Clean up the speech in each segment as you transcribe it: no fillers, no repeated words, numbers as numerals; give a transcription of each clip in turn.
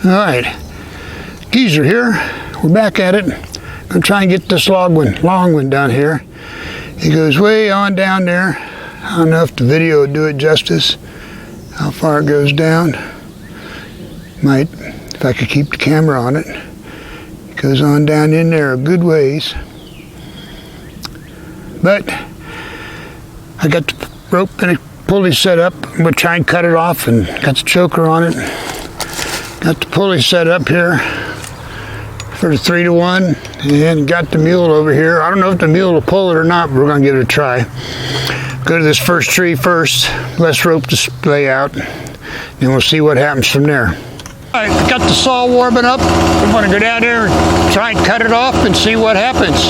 Alright, geezer here. We're back at it. Gonna try and get this long one down here. It goes way on down there. I don't know if the video will do it justice, how far it goes down. Might, if I could keep the camera on it. It goes on down in there a good ways. But I got the rope and the pulley set up. I'm going to try and cut it off, and got the choker on it. Got the pulley set up here for the 3-to-1, and got the mule over here. I don't know if the mule will pull it or not, but we're going to give it a try. Go to this first tree first, less rope to lay out, and we'll see what happens from there. All right, got the saw warming up. I'm going to go down there and try and cut it off and see what happens.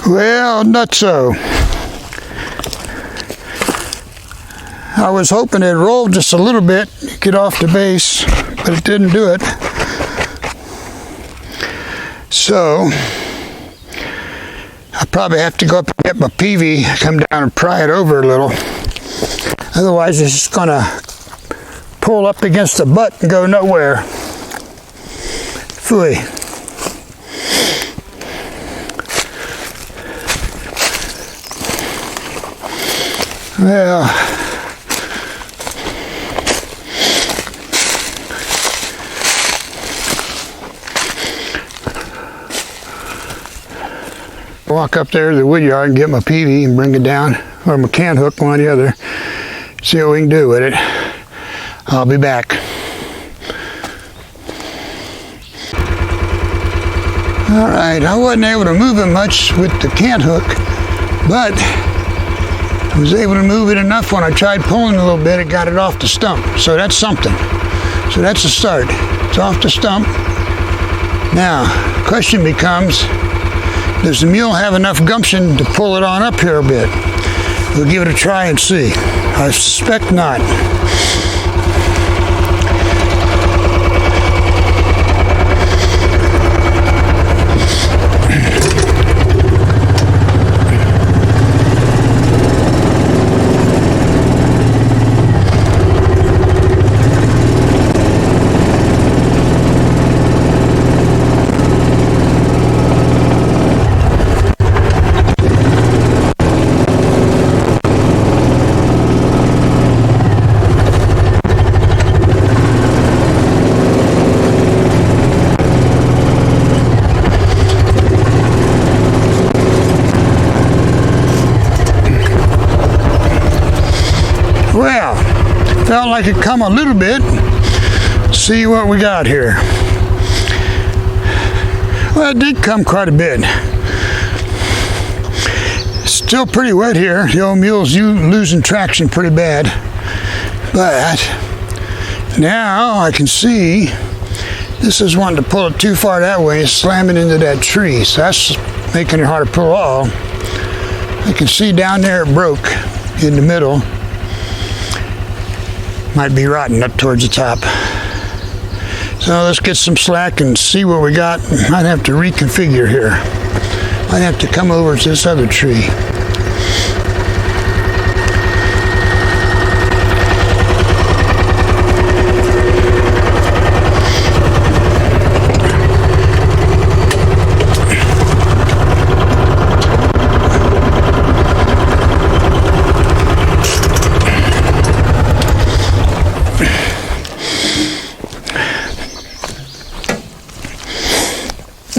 Well, nutso. I was hoping it'd roll just a little bit, get off the base, but it didn't do it. So, I probably have to go up and get my PV, come down and pry it over a little. Otherwise, it's just gonna pull up against the butt and go nowhere. Phooey. Well, walk up there to the wood yard and get my PV and bring it down, or my can hook, one or the other, see what we can do with it. I'll be back. Alright, I wasn't able to move it much with the can hook, but I was able to move it enough when I tried pulling a little bit, it got it off the stump. So that's something. So that's a start. It's off the stump. Now, the question becomes, does the mule have enough gumption to pull it on up here a bit? We'll give it a try and see. I suspect not. Well, Felt like it come a little bit. See what we got here. Well, it did come quite a bit. Still pretty wet here. The old mule's losing traction pretty bad. But now I can see this is wanting to pull it too far that way and slam it into that tree. So that's making it hard to pull all. I can see down there it broke in the middle. Might be rotten up towards the top. So let's get some slack and see what we got. Might have to reconfigure here. Might have to come over to this other tree.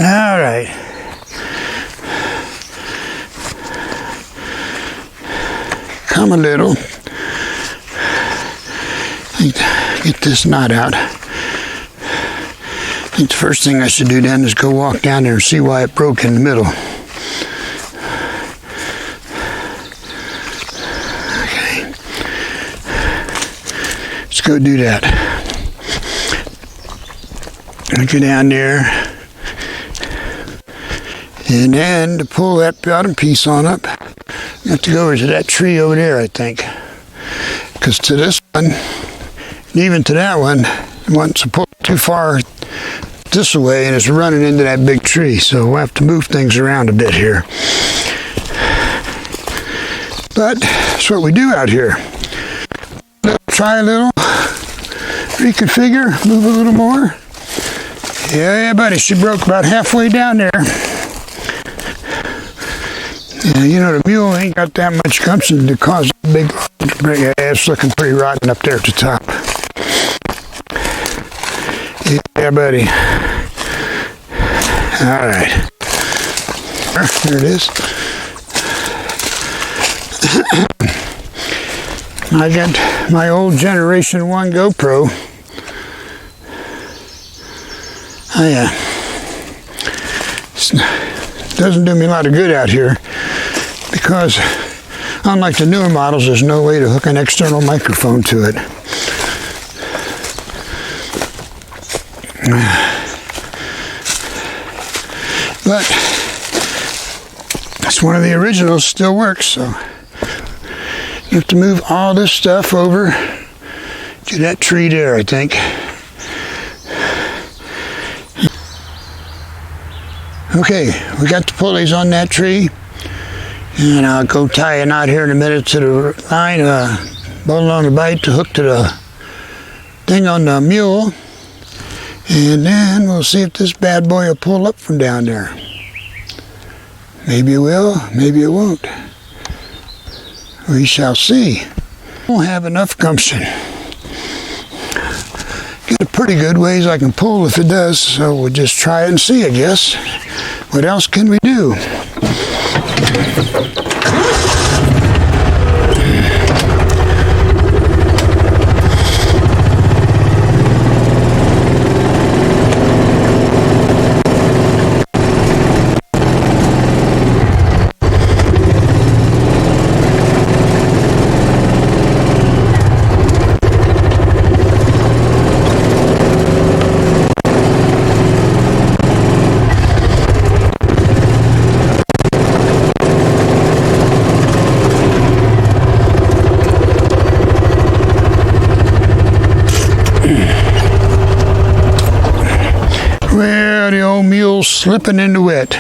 All right. Come a little. Get this knot out. I think the first thing I should do then is go walk down there and see why it broke in the middle. Okay. Let's go do that. Go down there. And then to pull that bottom piece on up, you have to go over to that tree over there, I think. Because to this one, and even to that one, it wants to pull too far this way and it's running into that big tree. So we'll have to move things around a bit here. But that's what we do out here. Try a little, reconfigure, move a little more. Yeah, buddy, she broke about halfway down there. You know, the mule ain't got that much gumption to cause a big break. Yeah, it's looking pretty rotten up there at the top. Yeah, buddy. All right. There it is. I got my old Generation 1 GoPro. Doesn't do me a lot of good out here because unlike the newer models, there's no way to hook an external microphone to it. But it's one of the originals, still works, so you have to move all this stuff over to that tree there, I think. Okay, we got the pulleys on that tree, and I'll go tie a knot here in a minute to the line, bolt along the bite to hook to the thing on the mule, and then we'll see if this bad boy will pull up from down there. Maybe it will, maybe it won't. We shall see. Won't have enough gumption. Get a pretty good ways I can pull if it does, so we'll just try it and see, I guess. What else can we do? Well, the old mule's slipping in the wet.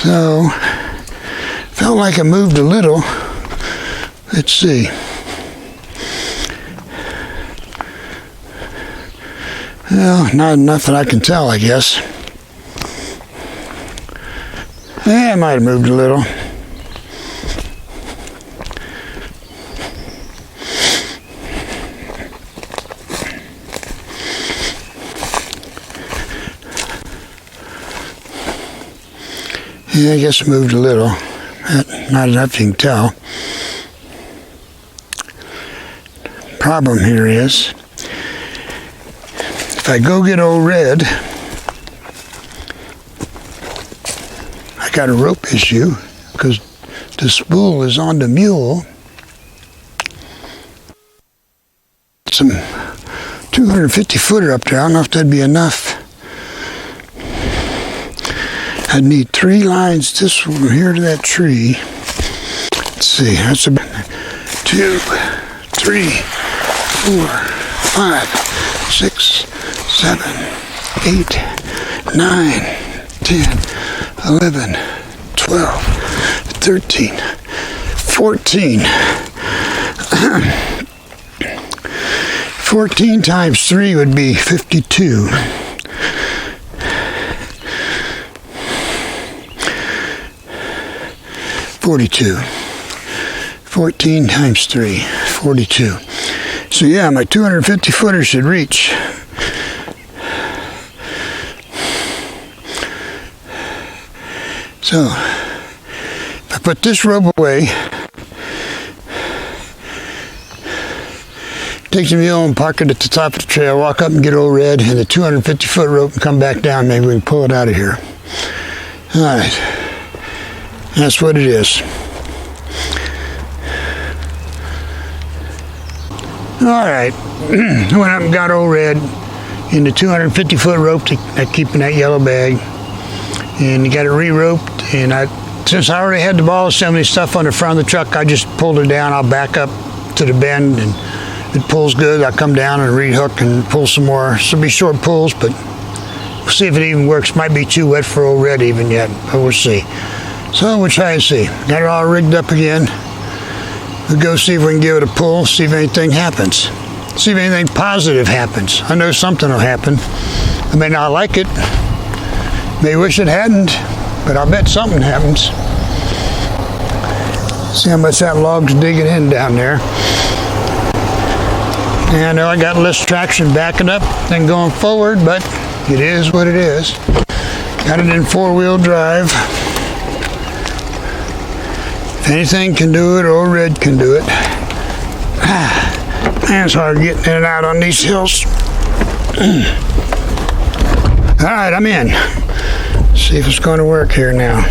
So, felt like it moved a little. Let's see. Well, not enough that I can tell, I guess. Yeah, it might have moved a little. Yeah, I guess it moved a little. Not enough you can tell. problem here is, if I go get old Red, I got a rope issue because the spool is on the mule. Some 250 footer up there. I don't know if that'd be enough. I'd need 3 lines this from here to that tree. Let's see, that's about 2, 3, 4, 5, 6, 7, 8, 9, 10, 11, 12, 13, 14. 14 times 3 would be 52. 42. 14 times 3, 42. So yeah, my 250 footer should reach. So, if I put this rope away, take the mule and park it at the top of the trail, walk up and get old Red and the 250 foot rope and come back down, maybe we can pull it out of here. Alright, that's what it is. Alright, I went up and got old Red in the 250 foot rope to keep in that yellow bag, and got it re-roped, and since I already had the ball assembly stuff on the front of the truck, I just pulled it down. I'll back up to the bend, and it pulls good. I'll come down and re-hook and pull some more. So it'll be short pulls, but we'll see if it even works. Might be too wet for old Red even yet, but we'll see. So we'll try and see. Got it all rigged up again. We'll go see if we can give it a pull, see if anything happens. See if anything positive happens. I know something will happen. I may not like it. May wish it hadn't, but I'll bet something happens. See how much that log's digging in down there. And I know I got less traction backing up than going forward, but it is what it is. Got it in 4-wheel drive. If anything can do it, old Red can do it. Man, it's hard getting in and out on these hills. Alright, I'm in. See if it's going to work here now.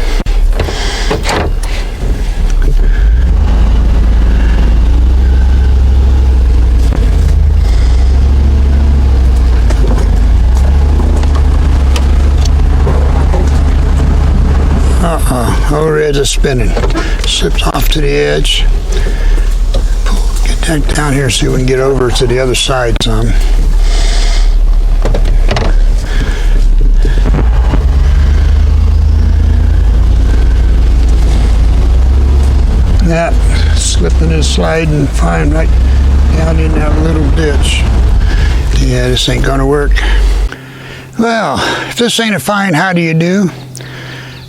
Old Red's spinning. Slips off to the edge. Get that down here so we can get over to the other side some. That slipping and sliding fine right down in that little ditch. Yeah, this ain't gonna work. Well, if this ain't a fine how do you do,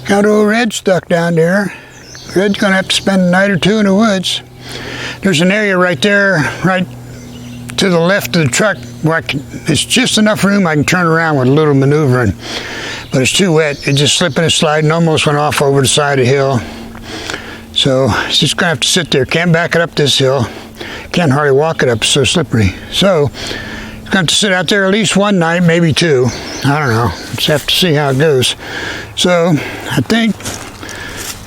got old Red stuck down there. Red's gonna have to spend a night or two in the woods. There's an area right there, right to the left of the truck where it's just enough room I can turn around with a little maneuvering, but it's too wet. It just slipping and sliding, almost went off over the side of the hill. So it's just gonna have to sit there. Can't back it up this hill. Can't hardly walk it up, it's so slippery. So it's gonna have to sit out there at least one night, maybe 2. I don't know. Just have to see how it goes. So I think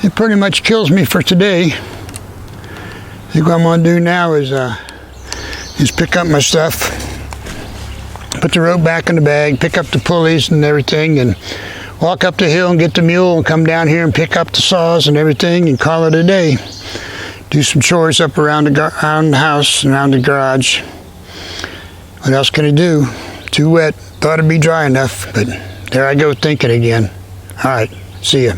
it pretty much kills me for today. I think what I'm gonna do now is pick up my stuff, put the rope back in the bag, pick up the pulleys and everything, and walk up the hill and get the mule and come down here and pick up the saws and everything and call it a day. Do some chores up around the house and around the garage. What else can I do? Too wet. Thought it'd be dry enough, but there I go thinking again. All right, see ya.